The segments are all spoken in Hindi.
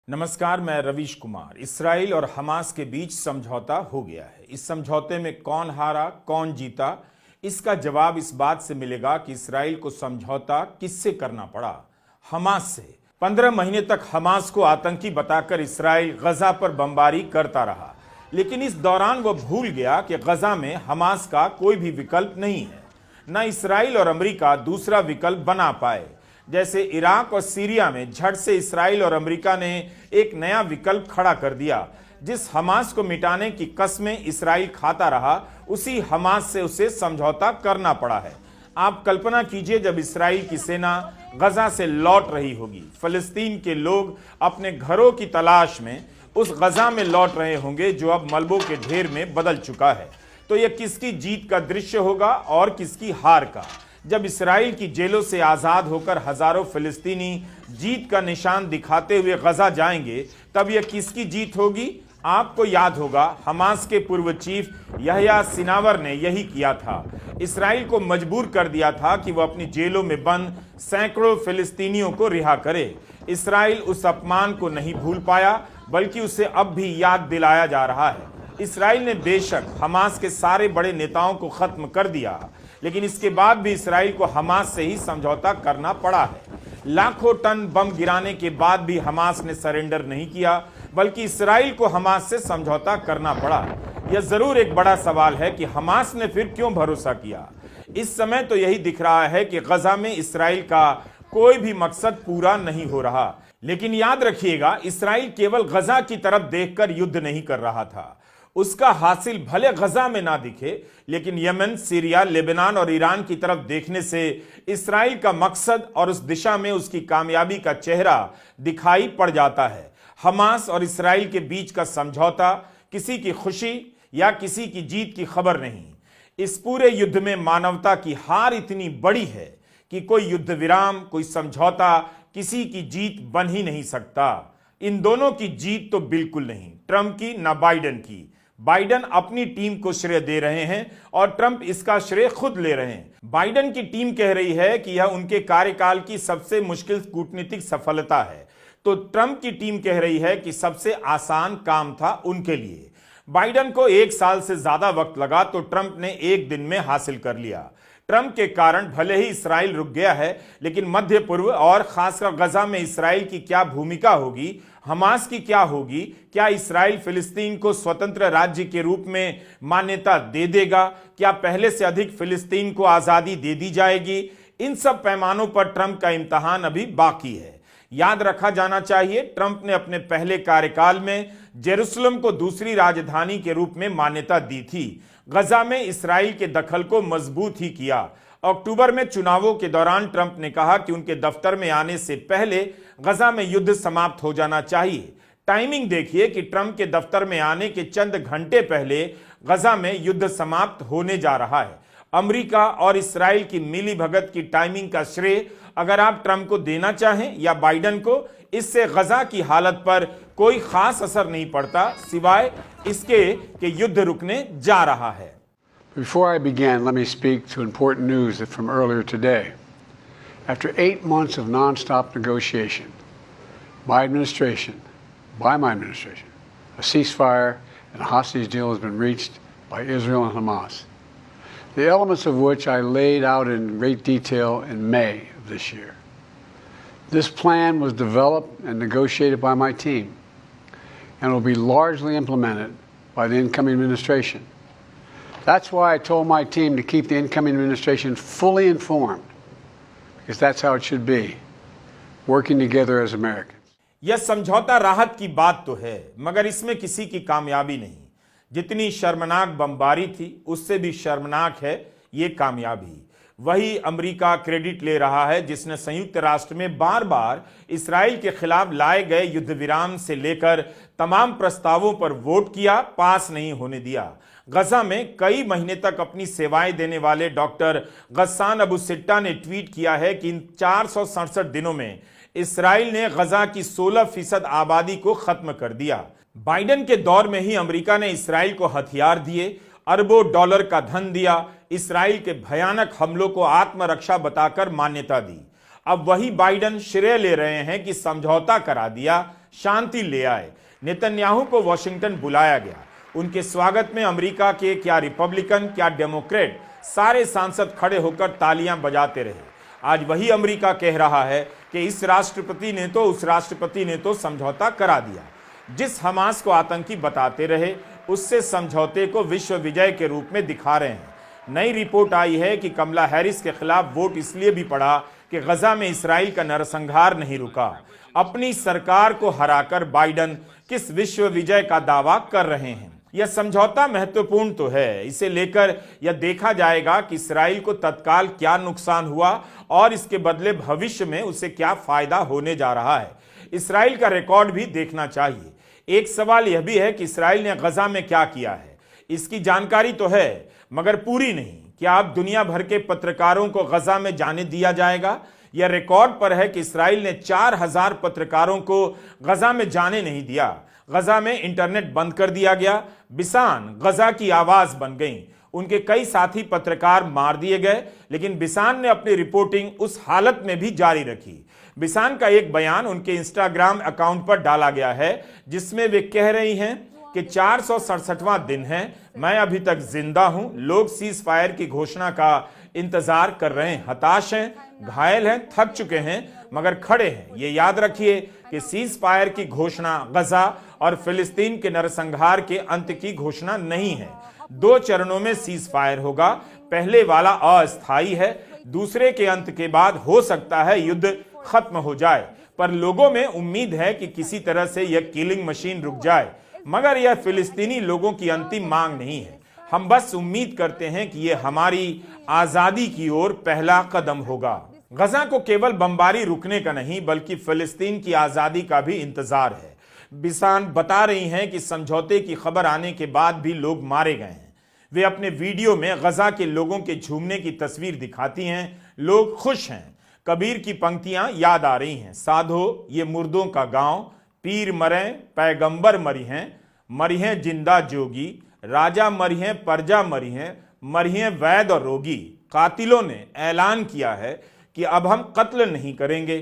नमस्कार, मैं रवीश कुमार। इसराइल और हमास के बीच समझौता हो गया है। इस समझौते में कौन हारा, कौन जीता, इसका जवाब इस बात से मिलेगा कि इसराइल को समझौता किससे करना पड़ा। हमास से। 15 महीने तक हमास को आतंकी बताकर इसराइल गजा पर बमबारी करता रहा, लेकिन इस दौरान वह भूल गया कि गजा में हमास का कोई भी विकल्प नहीं है। न इसराइल और अमेरिका दूसरा विकल्प बना पाए। जैसे इराक और सीरिया में झट से इसराइल और अमेरिका ने एक नया विकल्प खड़ा कर दिया। जिस हमास को मिटाने की कस्में इसराइल खाता रहा, उसी हमास से उसे समझौता करना पड़ा है। आप कल्पना कीजिए, जब इसराइल की सेना गजा से लौट रही होगी, फलस्तीन के लोग अपने घरों की तलाश में उस गजा में लौट रहे होंगे जो अब मलबों के ढेर में बदल चुका है। तो यह किसकी जीत का दृश्य होगा और किसकी हार का? जब इसराइल की जेलों से आज़ाद होकर हजारों फिलिस्तीनी जीत का निशान दिखाते हुए गजा जाएंगे, तब यह किसकी जीत होगी? आपको याद होगा, हमास के पूर्व चीफ यहया सिनावर ने यही किया था। इसराइल को मजबूर कर दिया था कि वह अपनी जेलों में बंद सैकड़ों फिलिस्तीनियों को रिहा करे। इसराइल उस अपमान को नहीं भूल पाया, बल्कि उसे अब भी याद दिलाया जा रहा है। इसराइल ने बेशक हमास के सारे बड़े नेताओं को खत्म कर दिया, लेकिन इसके बाद भी इसराइल को हमास से ही समझौता करना पड़ा है। लाखों टन बम गिराने के बाद भी हमास ने सरेंडर नहीं किया, बल्कि इसराइल को हमास से समझौता करना पड़ा। यह जरूर एक बड़ा सवाल है कि हमास ने फिर क्यों भरोसा किया। इस समय तो यही दिख रहा है कि गजा में इसराइल का कोई भी मकसद पूरा नहीं हो रहा। लेकिन याद रखिएगा, इसराइल केवल गजा की तरफ देखकर युद्ध नहीं कर रहा था। उसका हासिल भले गजा में ना दिखे, लेकिन यमन, सीरिया, लेबनान और ईरान की तरफ देखने से इसराइल का मकसद और उस दिशा में उसकी कामयाबी का चेहरा दिखाई पड़ जाता है। हमास और इसराइल के बीच का समझौता किसी की खुशी या किसी की जीत की खबर नहीं। इस पूरे युद्ध में मानवता की हार इतनी बड़ी है कि कोई युद्ध विराम, कोई समझौता किसी की जीत बन ही नहीं सकता। इन दोनों की जीत तो बिल्कुल नहीं, ट्रंप की ना बाइडेन की। बाइडेन अपनी टीम को श्रेय दे रहे हैं और ट्रंप इसका श्रेय खुद ले रहे हैं। बाइडेन की टीम कह रही है कि यह उनके कार्यकाल की सबसे मुश्किल कूटनीतिक सफलता है, तो ट्रंप की टीम कह रही है कि सबसे आसान काम था उनके लिए। बाइडेन को 1 साल से ज्यादा वक्त लगा, तो ट्रंप ने 1 दिन में हासिल कर लिया। ट्रंप के कारण भले ही इसराइल रुक गया है, लेकिन मध्य पूर्व और खासकर गजा में इसराइल की क्या भूमिका होगी, हमास की क्या होगी, क्या इसराइल फिलिस्तीन को स्वतंत्र राज्य के रूप में मान्यता दे देगा, क्या पहले से अधिक फिलिस्तीन को आजादी दे दी जाएगी, इन सब पैमानों पर ट्रंप का इम्तिहान अभी बाकी है। याद रखा जाना चाहिए, ट्रंप ने अपने पहले कार्यकाल में जेरूसलम को दूसरी राजधानी के रूप में मान्यता दी थी। गजा में इसराइल के दखल को मजबूत ही किया। अक्टूबर में चुनावों के दौरान ट्रंप ने कहा कि उनके दफ्तर में आने से पहले गजा में युद्ध समाप्त हो जाना चाहिए। टाइमिंग देखिए कि ट्रंप के दफ्तर में आने के चंद घंटे पहले गजा में युद्ध समाप्त होने जा रहा है। अमेरिका और इसराइल की मिली भगत की टाइमिंग का श्रेय अगर आप ट्रंप को देना चाहें या बाइडेन को, इससे गजा की हालत पर कोई खास असर नहीं पड़ता, सिवाय इसके कि युद्ध रुकने जा रहा है। Before I begin, let me speak to important news from earlier today. After 8 months of nonstop negotiation, my administration, a ceasefire and a hostage deal has been reached by Israel and Hamas, the elements of which I laid out in great detail in May of this year. This plan was developed and negotiated by my team and will be largely implemented by the incoming administration. That's why I told my team to keep the incoming administration fully informed, because that's how it should be, working together as Americans. यह समझौता राहत की बात तो है, मगर इसमें किसी की कामयाबी नहीं। जितनी शर्मनाक बमबारी थी, उससे भी शर्मनाक है ये कामयाबी। वही अमेरिका क्रेडिट ले रहा है जिसने संयुक्त राष्ट्र में बार बार इसराइल के खिलाफ लाए गए युद्ध विराम से लेकर तमाम प्रस्तावों पर वोट किया, पास नहीं होने दिया। गजा में कई महीने तक अपनी सेवाएं देने वाले डॉक्टर गस्सान अबू सिट्टा ने ट्वीट किया है कि इन 467 दिनों में इसराइल ने गजा की 16% आबादी को खत्म कर दिया। बाइडेन के दौर में ही अमेरिका ने इसराइल को हथियार दिए, अरबों डॉलर का धन दिया, इसराइल के भयानक हमलों को आत्मरक्षा बताकर मान्यता दी। अब वही बाइडेन श्रेय ले रहे हैं कि समझौता करा दिया, शांति ले आए। नेतन्याहू को वॉशिंगटन बुलाया गया। उनके स्वागत में अमेरिका के क्या रिपब्लिकन क्या डेमोक्रेट सारे सांसद खड़े होकर तालियां बजाते रहे। आज वही अमेरिका कह रहा है कि इस राष्ट्रपति ने तो उस राष्ट्रपति ने तो समझौता करा दिया। जिस हमास को आतंकी बताते रहे उससे समझौते को विश्व विजय के रूप में दिखा रहे हैं। नई रिपोर्ट आई है कि कमला हैरिस के खिलाफ वोट इसलिए भी पड़ा कि गजा में इसराइल का नरसंहार नहीं रुका। अपनी सरकार को हराकर बाइडन किस विश्व विजय का दावा कर रहे हैं। यह समझौता महत्वपूर्ण तो है, इसे लेकर यह देखा जाएगा कि इसराइल को तत्काल क्या नुकसान हुआ और इसके बदले भविष्य में उसे क्या फायदा होने जा रहा है। इसराइल का रिकॉर्ड भी देखना चाहिए। एक सवाल यह भी है कि इसराइल ने गजा में क्या किया है। इसकी जानकारी तो है मगर पूरी नहीं। क्या अब दुनिया भर के पत्रकारों को गजा में जाने दिया जाएगा? यह रिकॉर्ड पर है कि इसराइल ने 4000 पत्रकारों को गजा में जाने नहीं दिया। गजा में इंटरनेट बंद कर दिया गया। बिसान गजा की आवाज बन गई। उनके कई साथी पत्रकार मार दिए गए, लेकिन बिसान ने अपनी रिपोर्टिंग उस हालत में भी जारी रखी। बिसान का एक बयान उनके इंस्टाग्राम अकाउंट पर डाला गया है जिसमें वे कह रही हैं कि 467वां दिन है, मैं अभी तक जिंदा हूं। लोग सीज फायर की घोषणा का इंतजार कर रहे हैं, हताश हैं, घायल हैं, थक चुके हैं, मगर खड़े हैं। ये याद रखिए कि सीज फायर की घोषणा गजा और फिलिस्तीन के नरसंहार के अंत की घोषणा नहीं है। 2 चरणों में सीज फायर होगा। पहले वाला अस्थायी है, दूसरे के अंत के बाद हो सकता है युद्ध खत्म हो जाए, पर लोगों में उम्मीद है कि किसी तरह से यह किलिंग मशीन रुक जाए। मगर यह फिलिस्तीनी लोगों की अंतिम मांग नहीं है। हम बस उम्मीद करते हैं कि यह हमारी आजादी की ओर पहला कदम होगा। गजा को केवल बमबारी रुकने का नहीं बल्कि फिलिस्तीन की आजादी का भी इंतजार है। बिसान बता रही हैं कि समझौते की खबर आने के बाद भी लोग मारे गए हैं। वे अपने वीडियो में गजा के लोगों के झूमने की तस्वीर दिखाती हैं। लोग खुश हैं। कबीर की पंक्तियां याद आ रही हैं, साधो ये मुर्दों का गांव, पीर मरें पैगंबर मरी हैं जिंदा जोगी, राजा मरी हैं प्रजा मरी हैं वैद और रोगी। कातिलों ने ऐलान किया है कि अब हम कत्ल नहीं करेंगे।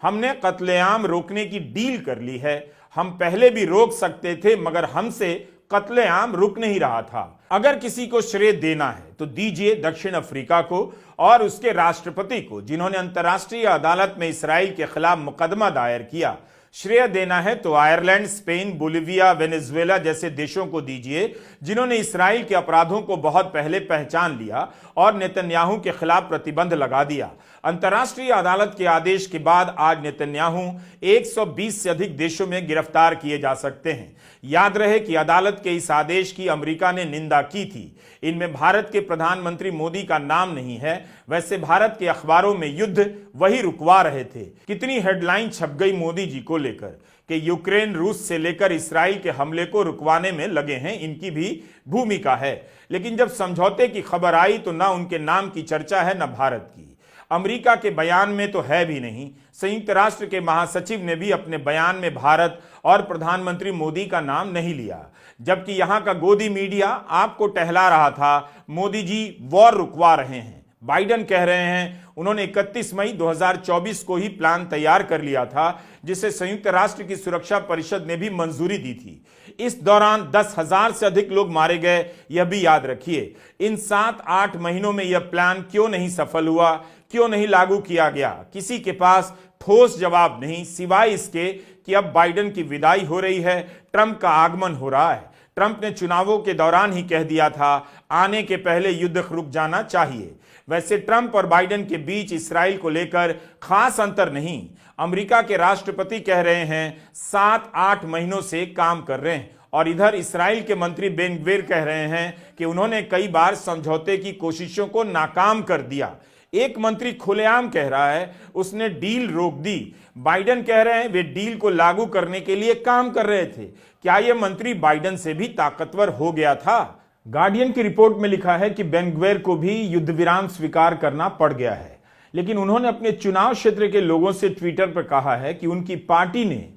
हमने कत्लेआम रोकने की डील कर ली है। हम पहले भी रोक सकते थे मगर हमसे कत्लेआम रुक नहीं रहा था। अगर किसी को श्रेय देना है तो दीजिए दक्षिण अफ्रीका को और उसके राष्ट्रपति को, जिन्होंने अंतर्राष्ट्रीय अदालत में इसराइल के खिलाफ मुकदमा दायर किया। श्रेय देना है तो आयरलैंड, स्पेन, बोलिविया, वेनेजुएला जैसे देशों को दीजिए, जिन्होंने इसराइल के अपराधों को बहुत पहले पहचान लिया और नेतन्याहू के खिलाफ प्रतिबंध लगा दिया। अंतर्राष्ट्रीय अदालत के आदेश के बाद आज नेतन्याहू 120 से अधिक देशों में गिरफ्तार किए जा सकते हैं। याद रहे कि अदालत के इस आदेश की अमेरिका ने निंदा की थी। इनमें भारत के प्रधानमंत्री मोदी का नाम नहीं है। वैसे भारत के अखबारों में युद्ध वही रुकवा रहे थे। कितनी हेडलाइन छप गई मोदी जी को लेकर कि यूक्रेन रूस से लेकर इसराइल के हमले को रुकवाने में लगे हैं, इनकी भी भूमिका है। लेकिन जब समझौते की खबर आई तो ना उनके नाम की चर्चा है, ना भारत की। अमेरिका के बयान में तो है भी नहीं। संयुक्त राष्ट्र के महासचिव ने भी अपने बयान में भारत और प्रधानमंत्री मोदी का नाम नहीं लिया, जबकि यहां का गोदी मीडिया आपको टहला रहा था मोदी जी वॉर रुकवा रहे हैं। बाइडन कह रहे हैं उन्होंने 31 मई 2024 को ही प्लान तैयार कर लिया था, जिसे संयुक्त राष्ट्र की सुरक्षा परिषद ने भी मंजूरी दी थी। इस दौरान 10,000 से अधिक लोग मारे गए, यह भी याद रखिए। इन 7-8 महीनों में यह प्लान क्यों नहीं सफल हुआ, क्यों नहीं लागू किया गया? किसी के पास ठोस जवाब नहीं, सिवाय इसके कि अब बाइडन की विदाई हो रही है, ट्रंप का आगमन हो रहा है। ट्रंप ने चुनावों के दौरान ही कह दिया था आने के पहले युद्ध रुक जाना चाहिए। वैसे ट्रंप और बाइडन के बीच इसराइल को लेकर खास अंतर नहीं। अमेरिका के राष्ट्रपति कह रहे हैं 7-8 महीनों से काम कर रहे हैं, और इधर इसराइल के मंत्री बेन ग्विर कह रहे हैं कि उन्होंने कई बार समझौते की कोशिशों को नाकाम कर दिया। एक मंत्री खुलेआम कह रहा है उसने डील रोक दी। बाइडन कह रहे हैं वे डील को लागू करने के लिए काम कर रहे थे। क्या यह मंत्री बाइडन से भी ताकतवर हो गया था? गार्डियन की रिपोर्ट में लिखा है कि बेन ग्विर को भी युद्ध विराम स्वीकार करना पड़ गया है, लेकिन उन्होंने अपने चुनाव क्षेत्र के लोगों से ट्विटर पर कहा है कि उनकी पार्टी ने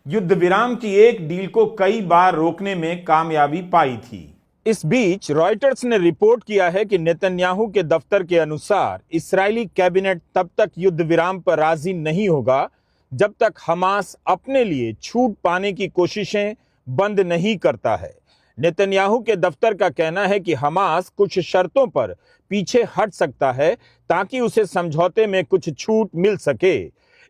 युद्ध विराम की एक डील को कई बार रोकने में कामयाबी पाई थी। इस बीच रॉयटर्स ने रिपोर्ट किया है कि नेतन्याहू के दफ्तर के अनुसार इस्राएली कैबिनेट तब तक युद्ध विराम पर राजी नहीं होगा जब तक हमास अपने लिए छूट पाने की कोशिशें बंद नहीं करता है। नेतन्याहू के दफ्तर का कहना है कि हमास कुछ शर्तों पर पीछे हट सकता है ताकि उसे समझौते में कुछ छूट मिल सके।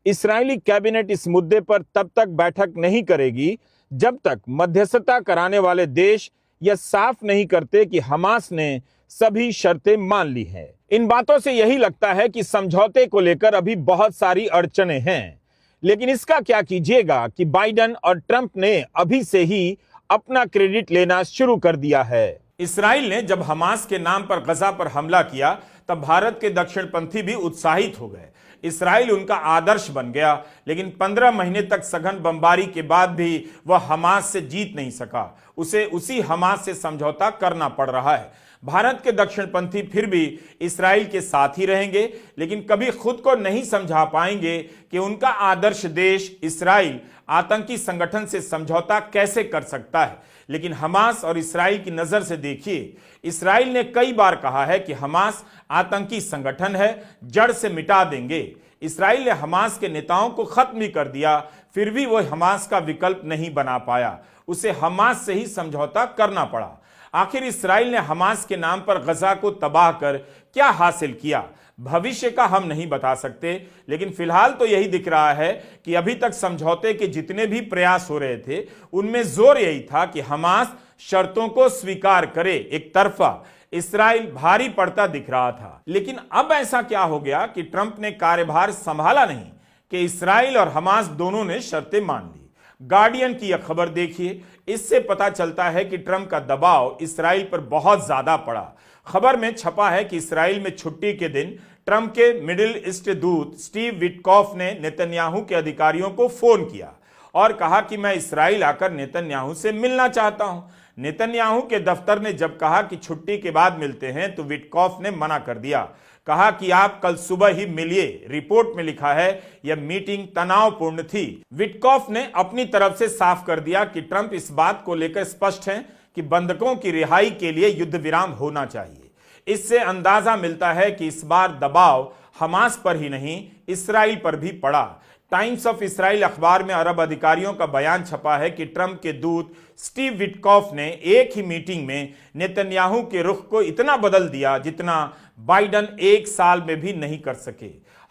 इस्राएली कैबिनेट इस मुद्दे पर तब तक बैठक नहीं करेगी जब तक मध्यस्थता कराने वाले देश यह साफ नहीं करते कि हमास ने सभी शर्तें मान ली हैं। इन बातों से यही लगता है कि समझौते को लेकर अभी बहुत सारी अड़चनें हैं, लेकिन इसका क्या कीजिएगा कि बाइडेन और ट्रंप ने अभी से ही अपना क्रेडिट लेना शुरू कर दिया है। इसराइल ने जब हमास के नाम पर गजा पर हमला किया तब भारत के दक्षिणपंथी भी उत्साहित हो गए। इसराइल उनका आदर्श बन गया, लेकिन 15 महीने तक सघन बमबारी के बाद भी वह हमास से जीत नहीं सका। उसे उसी हमास से समझौता करना पड़ रहा है। भारत के दक्षिणपंथी फिर भी इसराइल के साथ ही रहेंगे, लेकिन कभी खुद को नहीं समझा पाएंगे कि उनका आदर्श देश इसराइल आतंकी संगठन से समझौता कैसे कर सकता है। लेकिन हमास और इसराइल की नजर से देखिए, इसराइल ने कई बार कहा है कि हमास आतंकी संगठन है, जड़ से मिटा देंगे। इसराइल ने हमास के नेताओं को खत्म ही कर दिया, फिर भी वह हमास का विकल्प नहीं बना पाया। उसे हमास से ही समझौता करना पड़ा। आखिर इसराइल ने हमास के नाम पर गजा को तबाह कर क्या हासिल किया? भविष्य का हम नहीं बता सकते, लेकिन फिलहाल तो यही दिख रहा है कि अभी तक समझौते के जितने भी प्रयास हो रहे थे उनमें जोर यही था कि हमास शर्तों को स्वीकार करे। एक तरफा इसराइल भारी पड़ता दिख रहा था। लेकिन अब ऐसा क्या हो गया कि ट्रंप ने कार्यभार संभाला नहीं कि इसराइल और हमास दोनों ने शर्तें मान ली। गार्डियन की यह खबर देखिए, इससे पता चलता है कि ट्रंप का दबाव इसराइल पर बहुत ज्यादा पड़ा। खबर में छपा है कि इसराइल में छुट्टी के दिन ट्रंप के मिडिल ईस्ट दूत स्टीव विटकॉफ ने नेतन्याहू के अधिकारियों को फोन किया और कहा कि मैं इसराइल आकर नेतन्याहू से मिलना चाहता हूं। नेतन्याहू के दफ्तर ने जब कहा कि छुट्टी के बाद मिलते हैं तो विटकॉफ ने मना कर दिया। कहा कि आप कल सुबह ही मिलिए। रिपोर्ट में लिखा है यह मीटिंग तनावपूर्ण थी। विटकॉफ ने अपनी तरफ से साफ कर दिया कि ट्रंप इस बात को लेकर स्पष्ट हैं कि बंधकों की रिहाई के लिए युद्ध विराम होना चाहिए। इससे अंदाजा मिलता है कि इस बार दबाव हमास पर ही नहीं, इसराइल पर भी पड़ा। टाइम्स ऑफ इसराइल अखबार में अरब अधिकारियों का बयान छपा है कि ट्रंप के दूत स्टीव विटकॉफ ने एक ही मीटिंग में नेतन्याहू के रुख को इतना बदल दिया जितना बाइडेन एक साल में भी नहीं कर सके।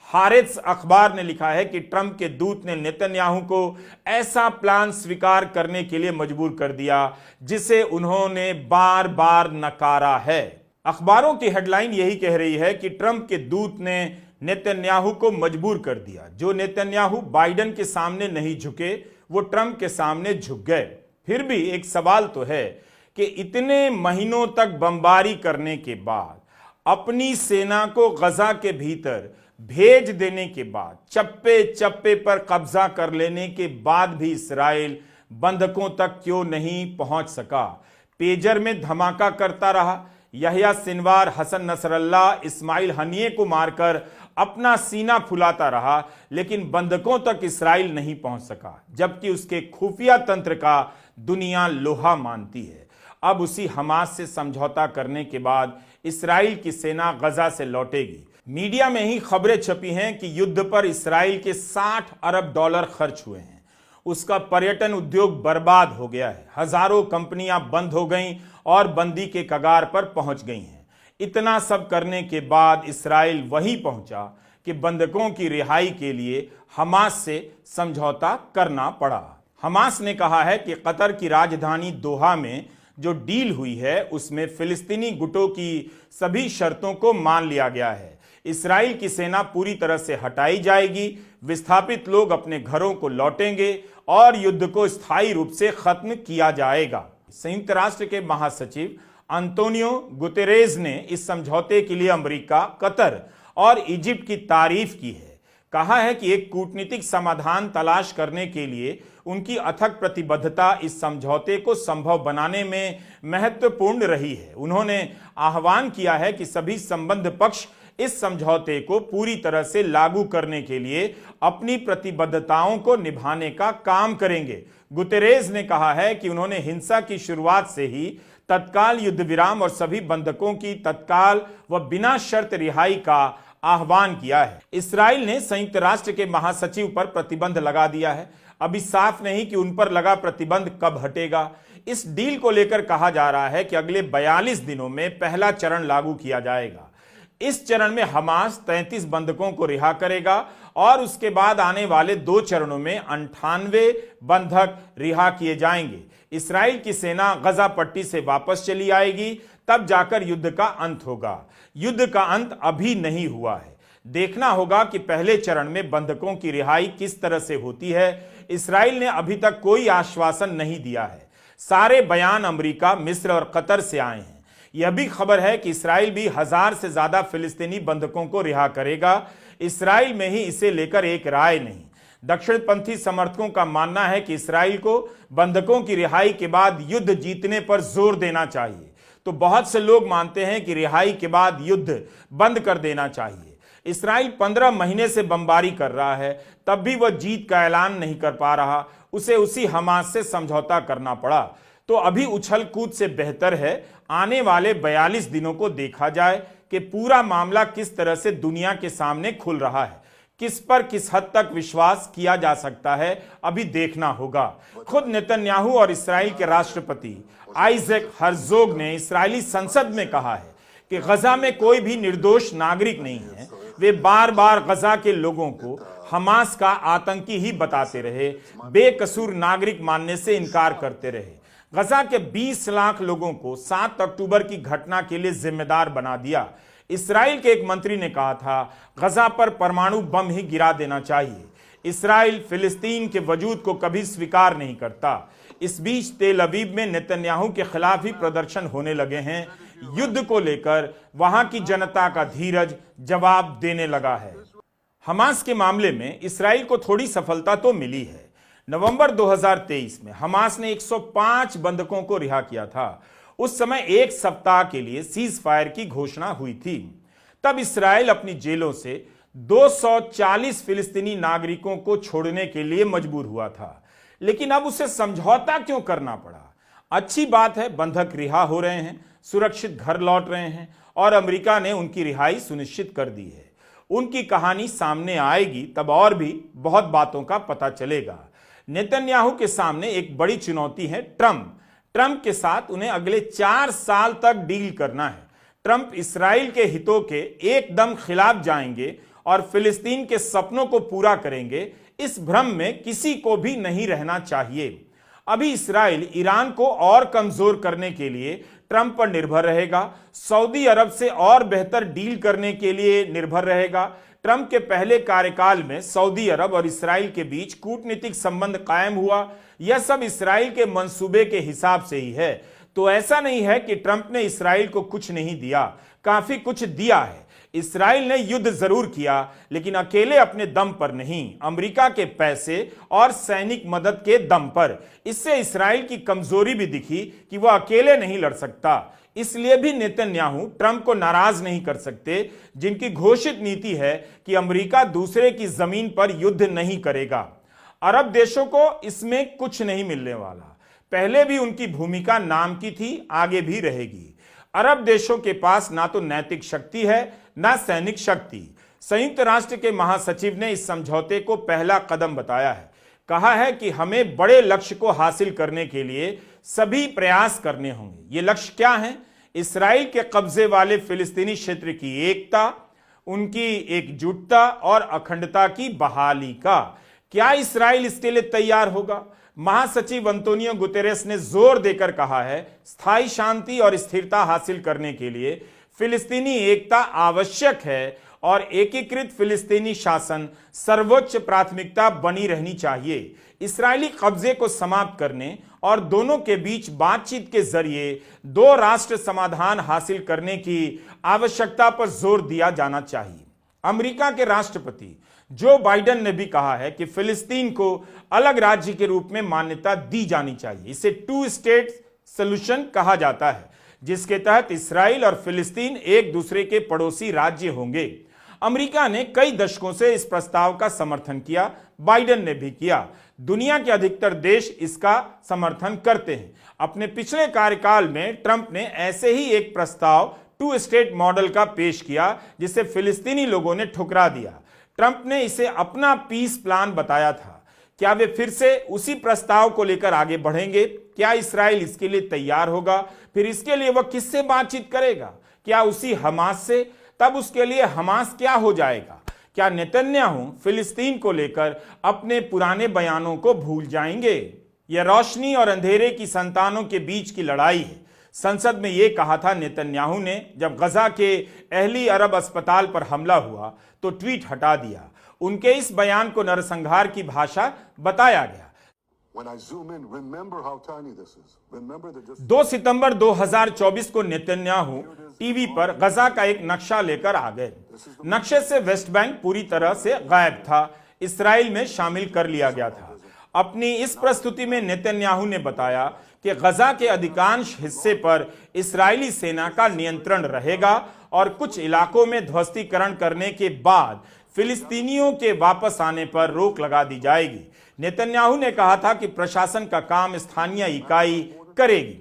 हारेत्स अखबार ने लिखा है कि ट्रंप के दूत ने नेतन्याहू को ऐसा प्लान स्वीकार करने के लिए मजबूर कर दिया जिसे उन्होंने बार बार नकारा है। अखबारों की हेडलाइन यही कह रही है कि ट्रंप के दूत ने नेतन्याहू को मजबूर कर दिया। जो नेतन्याहू बाइडेन के सामने नहीं झुके वो ट्रंप के सामने झुक गए। फिर भी एक सवाल तो है कि इतने महीनों तक बमबारी करने के बाद, अपनी सेना को गजा के भीतर भेज देने के बाद, चप्पे चप्पे पर कब्जा कर लेने के बाद भी इसराइल बंधकों तक क्यों नहीं पहुंच सका? पेजर में धमाका करता रहा। Yahya Sinwar, Hassan Nasrallah, Ismail Haniyeh को मारकर अपना सीना फुलाता रहा, लेकिन बंधकों तक इसराइल नहीं पहुंच सका, जबकि उसके खुफिया तंत्र का दुनिया लोहा मानती है। अब उसी हमास से समझौता करने के बाद इसराइल की सेना गजा से लौटेगी। मीडिया में ही खबरें छपी हैं कि युद्ध पर इसराइल के 60 अरब डॉलर खर्च हुए हैं। उसका पर्यटन उद्योग बर्बाद हो गया है। हजारों कंपनियां बंद हो गईं और बंदी के कगार पर पहुंच गई हैं। इतना सब करने के बाद इसराइल वहीं पहुंचा कि बंधकों की रिहाई के लिए हमास से समझौता करना पड़ा। हमास ने कहा है कि कतर की राजधानी दोहा में जो डील हुई है उसमें फिलिस्तीनी गुटों की सभी शर्तों को मान लिया गया है। इसराइल की सेना पूरी तरह से हटाई जाएगी, विस्थापित लोग अपने घरों को लौटेंगे और युद्ध को स्थायी रूप से खत्म किया जाएगा। संयुक्त राष्ट्र के महासचिव अंतोनियो गुतेरेस ने इस समझौते के लिए अमेरिका, कतर और इजिप्ट की तारीफ की है। कहा है कि एक कूटनीतिक समाधान तलाश करने के लिए उनकी अथक प्रतिबद्धता इस समझौते को संभव बनाने में महत्वपूर्ण रही है। उन्होंने आह्वान किया है कि सभी संबद्ध पक्ष इस समझौते को पूरी तरह से लागू करने के लिए अपनी प्रतिबद्धताओं को निभाने का काम करेंगे। गुतेरेस ने कहा है कि उन्होंने हिंसा की शुरुआत से ही तत्काल युद्ध विराम और सभी बंधकों की तत्काल व बिना शर्त रिहाई का आह्वान किया है। इस्राइल ने संयुक्त राष्ट्र के महासचिव पर प्रतिबंध लगा दिया है। अभी साफ नहीं कि उन पर लगा प्रतिबंध कब हटेगा। इस डील को लेकर कहा जा रहा है कि अगले 42 दिनों में पहला चरण लागू किया जाएगा। इस चरण में हमास 33 बंधकों को रिहा करेगा और उसके बाद आने वाले 2 चरणों में 98 बंधक रिहा किए जाएंगे। इस्राइल की सेना गजा पट्टी से वापस चली आएगी, तब जाकर युद्ध का अंत होगा। युद्ध का अंत अभी नहीं हुआ है। देखना होगा कि पहले चरण में बंधकों की रिहाई किस तरह से होती है। इस्राइल ने अभी तक कोई आश्वासन नहीं दिया है। सारे बयान अमेरिका, मिस्र और कतर से आए हैं। यह भी खबर है कि इस्राइल भी 1000 से ज्यादा फिलिस्तीनी बंधकों को रिहा करेगा। इस्राइल में ही इसे लेकर एक राय नहीं। दक्षिणपंथी समर्थकों का मानना है कि इस्राइल को बंधकों की रिहाई के बाद युद्ध जीतने पर जोर देना चाहिए, तो बहुत से लोग मानते हैं कि रिहाई के बाद युद्ध बंद कर देना चाहिए। इस्राइल 15 महीने से बमबारी कर रहा है, तब भी वह जीत का ऐलान नहीं कर पा रहा। उसे उसी हमास से समझौता करना पड़ा। तो अभी उछल कूद से बेहतर है आने वाले 42 दिनों को देखा जाए कि पूरा मामला किस तरह से दुनिया के सामने खुल रहा है। किस पर किस हद तक विश्वास किया जा सकता है, अभी देखना होगा। खुद नेतन्याहू और इस्राइल के राष्ट्रपति आइजैक हर्जोग ने इस्राइली संसद में कहा है कि गजा में कोई भी निर्दोष नागरिक नहीं है। वे बार बार गजा के लोगों को हमास का आतंकी ही बताते रहे, बेकसूर नागरिक मानने से इनकार करते रहे। गजा के 20 लाख लोगों को 7 अक्टूबर की घटना के लिए जिम्मेदार बना दिया। इस्राइल के एक मंत्री ने कहा था, गजा पर परमाणु बम ही गिरा देना चाहिए। इस्राइल फिलिस्तीन के वजूद को कभी स्वीकार नहीं करता। इस बीच तेल अवीव में नेतन्याहू के खिलाफ ही प्रदर्शन होने लगे हैं। युद्ध को लेकर वहां की जनता का धीरज जवाब देने लगा है। हमास के मामले में इस्राइल को थोड़ी सफलता तो मिली है। नवंबर 2023 में हमास ने 105 बंधकों को रिहा किया था। उस समय 1 सप्ताह के लिए सीज फायर की घोषणा हुई थी। तब इस्राइल अपनी जेलों से 240 फिलिस्तीनी नागरिकों को छोड़ने के लिए मजबूर हुआ था। लेकिन अब उसे समझौता क्यों करना पड़ा? अच्छी बात है, बंधक रिहा हो रहे हैं, सुरक्षित घर लौट रहे हैं और अमेरिका ने उनकी रिहाई सुनिश्चित कर दी है। उनकी कहानी सामने आएगी तब और भी बहुत बातों का पता चलेगा। नेतन्याहू के सामने एक बड़ी चुनौती है ट्रंप के साथ उन्हें अगले 4 साल तक डील करना है। ट्रंप इस्राइल के हितों के एकदम खिलाफ जाएंगे और फिलिस्तीन के सपनों को पूरा करेंगे, इस भ्रम में किसी को भी नहीं रहना चाहिए। अभी इस्राइल ईरान को और कमजोर करने के लिए ट्रंप पर निर्भर रहेगा, सऊदी अरब से और बेहतर डील करने के लिए निर्भर रहेगा। ट्रंप के पहले कार्यकाल में सऊदी अरब और इस्राइल के बीच कूटनीतिक संबंध कायम हुआ। यह सब इस्राइल के मंसूबे के हिसाब से ही है। तो ऐसा नहीं है कि ट्रंप ने इस्राइल को कुछ नहीं दिया, काफी कुछ दिया है। इस्राइल ने युद्ध जरूर किया, लेकिन अकेले अपने दम पर नहीं, अमेरिका के पैसे और सैनिक मदद के दम पर। इससे इस्राइल की कमजोरी भी दिखी कि वह अकेले नहीं लड़ सकता। इसलिए भी नेतन्याहू ट्रंप को नाराज नहीं कर सकते, जिनकी घोषित नीति है कि अमेरिका दूसरे की जमीन पर युद्ध नहीं करेगा। अरब देशों को इसमें कुछ नहीं मिलने वाला। पहले भी उनकी भूमिका नाम की थी, आगे भी रहेगी। अरब देशों के पास ना तो नैतिक शक्ति है, ना सैनिक शक्ति। संयुक्त राष्ट्र के महासचिव ने इस समझौते को पहला कदम बताया है। कहा है कि हमें बड़े लक्ष्य को हासिल करने के लिए सभी प्रयास करने होंगे। ये लक्ष्य क्या है? इस्राइल के कब्जे वाले फिलिस्तीनी क्षेत्र की एकता, उनकी एकजुटता और अखंडता की बहाली का। क्या इस्राइल इसके लिए तैयार होगा? महासचिव अंतोनियो गुतेरेस ने जोर देकर कहा है, स्थायी शांति और स्थिरता हासिल करने के लिए फिलिस्तीनी एकता आवश्यक है और एकीकृत फिलिस्तीनी शासन सर्वोच्च प्राथमिकता बनी रहनी चाहिए। इस्राएली कब्जे को समाप्त करने और दोनों के बीच बातचीत के जरिए 2 राष्ट्र समाधान हासिल करने की आवश्यकता पर जोर दिया जाना चाहिए। अमेरिका के राष्ट्रपति जो बाइडेन ने भी कहा है कि फिलिस्तीन को अलग राज्य के रूप में मान्यता दी जानी चाहिए। इसे 2 स्टेट सॉल्यूशन कहा जाता है, जिसके तहत इस्राइल और फिलिस्तीन एक दूसरे के पड़ोसी राज्य होंगे। अमेरिका ने कई दशकों से इस प्रस्ताव का समर्थन किया, बाइडेन ने भी किया। दुनिया के अधिकतर देश इसका समर्थन करते हैं। अपने पिछले कार्यकाल में ट्रंप ने ऐसे ही एक प्रस्ताव टू स्टेट मॉडल का पेश किया, जिसे फिलिस्तीनी लोगों ने ठुकरा दिया। ट्रंप ने इसे अपना पीस प्लान बताया था। क्या वे फिर से उसी प्रस्ताव को लेकर आगे बढ़ेंगे? क्या इस्राएल इसके लिए तैयार होगा? फिर इसके लिए वह किससे बातचीत करेगा? क्या उसी हमास से? तब उसके लिए हमास क्या हो जाएगा? क्या नेतन्याहू फिलिस्तीन को लेकर अपने पुराने बयानों को भूल जाएंगे? यह रोशनी और अंधेरे की संतानों के बीच की लड़ाई है। संसद में यह कहा था नेतन्याहू ने जब गजा के अहली अरब अस्पताल पर हमला हुआ तो ट्वीट हटा दिया। उनके इस बयान को नरसंहार की भाषा बताया गया। When I zoom in, remember how tiny this is. Remember that just 2 सितंबर 2024 को नेतन्याहू टीवी पर गजा का एक नक्शा लेकर आ गए। नक्शे से वेस्ट बैंक पूरी तरह से गायब था, इस्राएल में शामिल कर लिया गया था। अपनी इस प्रस्तुति में नेतन्याहू ने बताया कि गजा के अधिकांश हिस्से पर इस्राएली सेना का नियंत्रण रहेगा और कुछ इलाकों में ध्वस्तीकरण करने के बाद फिलिस्तीनियों के वापस आने पर रोक लगा दी जाएगी। नेतन्याहू ने कहा था कि प्रशासन का काम स्थानीय इकाई करेगी।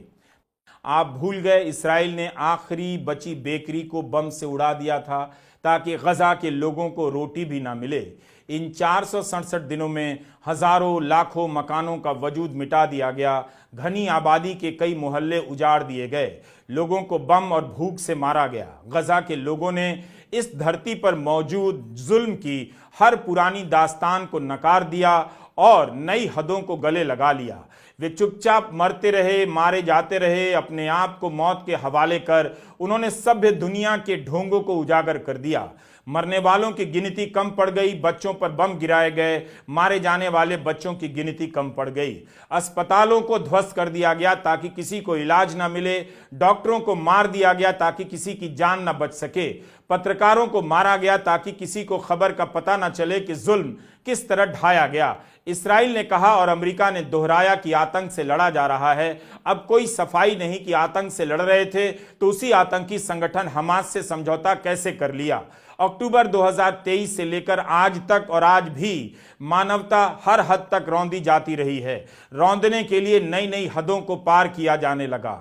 आप भूल गए, इस्राएल ने आखिरी बची बेकरी को बम से उड़ा दिया था ताकि गजा के लोगों को रोटी भी ना मिले। इन 467 दिनों में हजारों लाखों मकानों का वजूद मिटा दिया गया। घनी आबादी के कई मोहल्ले उजाड़ दिए गए। लोगों को बम और भूख से मारा गया। गजा के लोगों ने इस धरती पर मौजूद जुल्म की हर पुरानी दास्तान को नकार दिया और नई हदों को गले लगा लिया। वे चुपचाप मरते रहे, मारे जाते रहे। अपने आप को मौत के हवाले कर उन्होंने सभ्य दुनिया के ढोंगों को उजागर कर दिया। मरने वालों की गिनती कम पड़ गई, बच्चों पर बम गिराए गए, मारे जाने वाले बच्चों की गिनती कम पड़ गई। अस्पतालों को ध्वस्त कर दिया गया ताकि किसी को इलाज ना मिले। डॉक्टरों को मार दिया गया ताकि किसी की जान ना बच सके। पत्रकारों को मारा गया ताकि किसी को खबर का पता ना चले कि जुल्म किस तरह ढाया गया। इस्राएल ने कहा और अमेरिका ने दोहराया कि आतंक से लड़ा जा रहा है। अब कोई सफाई नहीं कि आतंक से लड़ रहे थे तो उसी आतंकी संगठन हमास से समझौता कैसे कर लिया। अक्टूबर 2023 से लेकर आज तक और आज भी मानवता हर हद तक रौंदी जाती रही है। रौंदने के लिए नई नई हदों को पार किया जाने लगा।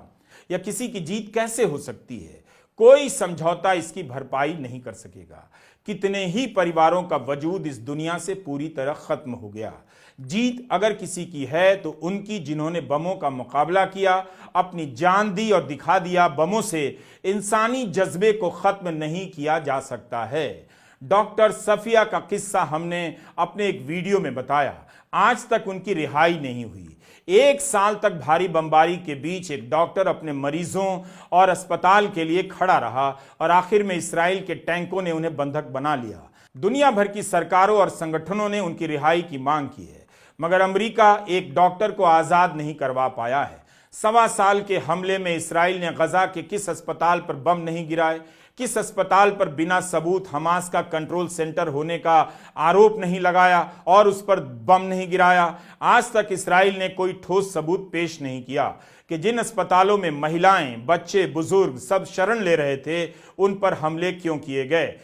या किसी की जीत कैसे हो सकती है? कोई समझौता इसकी भरपाई नहीं कर सकेगा। कितने ही परिवारों का वजूद इस दुनिया से पूरी तरह खत्म हो गया। जीत अगर किसी की है तो उनकी जिन्होंने बमों का मुकाबला किया, अपनी जान दी और दिखा दिया बमों से इंसानी जज्बे को खत्म नहीं किया जा सकता है। डॉक्टर सफिया का किस्सा हमने अपने एक वीडियो में बताया। आज तक उनकी रिहाई नहीं हुई। 1 साल तक भारी बमबारी के बीच एक डॉक्टर अपने मरीजों और अस्पताल के लिए खड़ा रहा और आखिर में इस्राएल के टैंकों ने उन्हें बंधक बना लिया। दुनिया भर की सरकारों और संगठनों ने उनकी रिहाई की मांग की है, मगर अमेरिका एक डॉक्टर को आजाद नहीं करवा पाया है। 1.25 साल के हमले में इस्राएल ने गजा के किस अस्पताल पर बम नहीं गिराए, किस अस्पताल पर बिना सबूत हमास का कंट्रोल सेंटर होने का आरोप नहीं लगाया और उस पर बम नहीं गिराया। आज तक इस्राएल ने कोई ठोस सबूत पेश नहीं किया कि जिन अस्पतालों में महिलाएं, बच्चे, बुजुर्ग सब शरण ले रहे थे उन पर हमले क्यों किए गए।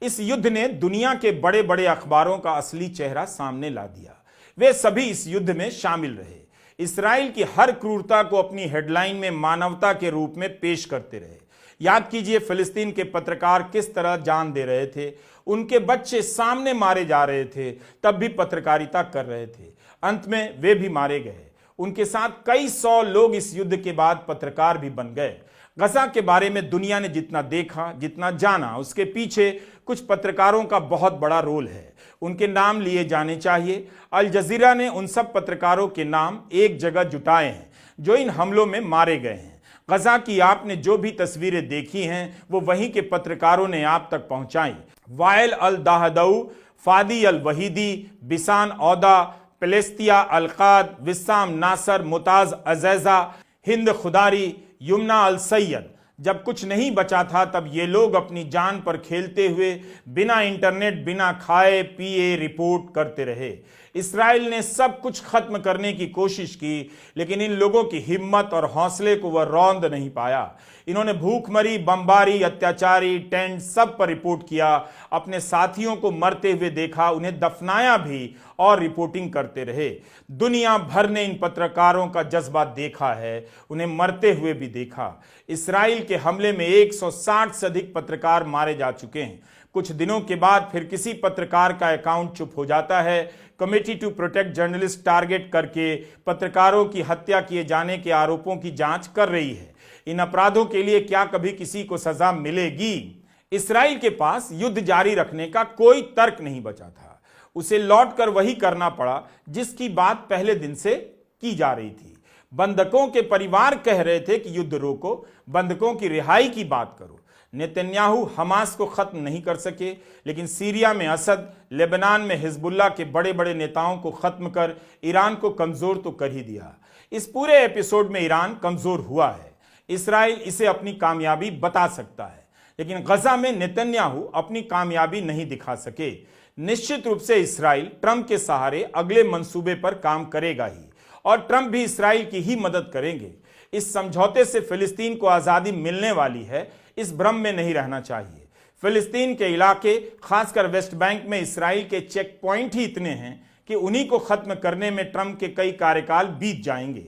इस युद्ध ने दुनिया के बड़े बड़े अखबारों का असली चेहरा सामने ला दिया। वे सभी इस युद्ध में शामिल रहे। इस्राएल की हर क्रूरता को अपनी हेडलाइन में मानवता के रूप में पेश करते रहे। याद कीजिए, फिलिस्तीन के पत्रकार किस तरह जान दे रहे थे। उनके बच्चे सामने मारे जा रहे थे, तब भी पत्रकारिता कर रहे थे। अंत में वे भी मारे गए। उनके साथ कई 100 लोग इस युद्ध के बाद पत्रकार भी बन गए। गजा के बारे में दुनिया ने जितना देखा, जितना जाना, उसके पीछे कुछ पत्रकारों का बहुत बड़ा रोल है। उनके नाम लिए जाने चाहिए। अल जजीरा ने उन सब पत्रकारों के नाम एक जगह जुटाए हैं जो इन हमलों में मारे गए हैं। गजा की आपने जो भी तस्वीरें देखी हैं वो वहीं के पत्रकारों ने आप तक पहुंचाई। वायल अल दाहदऊ, फादी अल वहीदी, बिसान औदा, पेलेस्तिया अलकाद, विस्साम नासर, मुताज अजैजा, हिंद खुदारी, युमना अल सैयद। जब कुछ नहीं बचा था तब ये लोग अपनी जान पर खेलते हुए बिना इंटरनेट, बिना खाए पिए रिपोर्ट करते रहे। इसराइल ने सब कुछ खत्म करने की कोशिश की, लेकिन इन लोगों की हिम्मत और हौसले को वह रौंद नहीं पाया। इन्होंने भूखमरी, बमबारी, अत्याचारी, टेंट सब पर रिपोर्ट किया, अपने साथियों को मरते हुए देखा, उन्हें दफनाया भी और रिपोर्टिंग करते रहे। दुनिया भर ने इन पत्रकारों का जज्बा देखा है, उन्हें मरते हुए भी देखा। इसराइल के हमले में 160 से अधिक पत्रकार मारे जा चुके हैं। कुछ दिनों के बाद फिर किसी पत्रकार का अकाउंट चुप हो जाता है। Committee to protect journalist target करके पत्रकारों की हत्या किए जाने के आरोपों की जांच कर रही है। इन अपराधों के लिए क्या कभी किसी को सजा मिलेगी? इसराइल के पास युद्ध जारी रखने का कोई तर्क नहीं बचा था। उसे लौटकर वही करना पड़ा जिसकी बात पहले दिन से की जा रही थी। बंधकों के परिवार कह रहे थे कि युद्ध रोको, बंधकों की रिहाई की बात करो। नेतन्याहू हमास को खत्म नहीं कर सके, लेकिन सीरिया में असद, लेबनान में हिजबुल्लाह के बड़े बड़े नेताओं को खत्म कर ईरान को कमजोर तो कर ही दिया। इस पूरे एपिसोड में ईरान कमजोर हुआ है। इसराइल इसे अपनी कामयाबी बता सकता है, लेकिन गजा में नेतन्याहू अपनी कामयाबी नहीं दिखा सके। निश्चित रूप से इसराइल ट्रंप के सहारे अगले मंसूबे पर काम करेगा ही, और ट्रंप भी इसराइल की ही मदद करेंगे। इस समझौते से फिलिस्तीन को आजादी मिलने वाली है, इस भ्रम में नहीं रहना चाहिए। फिलिस्तीन के इलाके, खासकर वेस्ट बैंक में इसराइल के चेक पॉइंट ही इतने हैं कि उन्हीं को खत्म करने में ट्रंप के कई कार्यकाल बीत जाएंगे।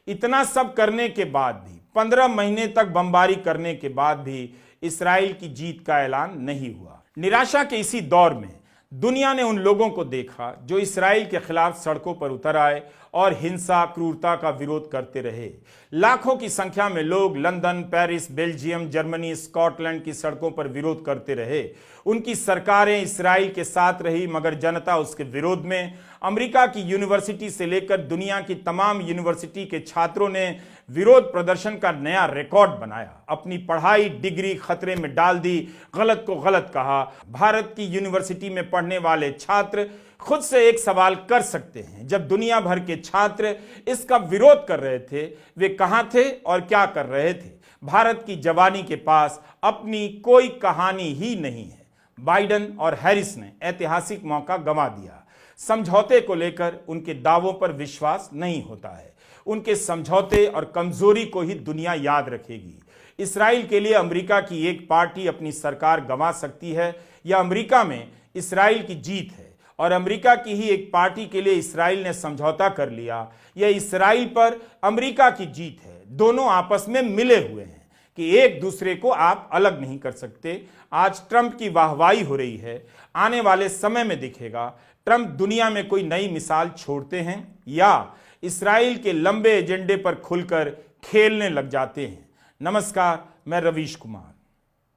इतना सब करने के बाद भी, 15 महीने तक बमबारी करने के बाद भी इसराइल की जीत का ऐलान नहीं हुआ। निराशा के इसी दौर में दुनिया ने उन लोगों को देखा जो इसराइल के खिलाफ सड़कों पर उतर आए और हिंसा, क्रूरता का विरोध करते रहे। लाखों की संख्या में लोग London, Paris, Belgium, Germany, Scotland की सड़कों पर विरोध करते रहे। उनकी सरकारें इसराइल के साथ रही, मगर जनता उसके विरोध में। अमेरिका की यूनिवर्सिटी से लेकर दुनिया की तमाम यूनिवर्सिटी के छात्रों ने विरोध प्रदर्शन का नया रिकॉर्ड बनाया। अपनी पढ़ाई, डिग्री खतरे में डाल दी, गलत को गलत कहा। भारत की यूनिवर्सिटी में पढ़ने वाले छात्र खुद से एक सवाल कर सकते हैं, जब दुनिया भर के छात्र इसका विरोध कर रहे थे, वे कहां थे और क्या कर रहे थे? भारत की जवानी के पास अपनी कोई कहानी ही नहीं है। बाइडेन और हैरिस ने ऐतिहासिक मौका गंवा दिया। समझौते को लेकर उनके दावों पर विश्वास नहीं होता है। उनके समझौते और कमजोरी को ही दुनिया याद रखेगी। इसराइल के लिए अमेरिका की एक पार्टी अपनी सरकार गंवा सकती है, या अमेरिका में इसराइल की जीत है, और अमेरिका की ही एक पार्टी के लिए इसराइल ने समझौता कर लिया, यह इसराइल पर अमेरिका की जीत है। दोनों आपस में मिले हुए हैं कि एक दूसरे को आप अलग नहीं कर सकते। आज ट्रंप की वाहवाही हो रही है, आने वाले समय में दिखेगा ट्रंप दुनिया में कोई नई मिसाल छोड़ते हैं या इसराइल के लंबे एजेंडे पर खुलकर खेलने लग जाते हैं। नमस्कार, मैं रवीश कुमार।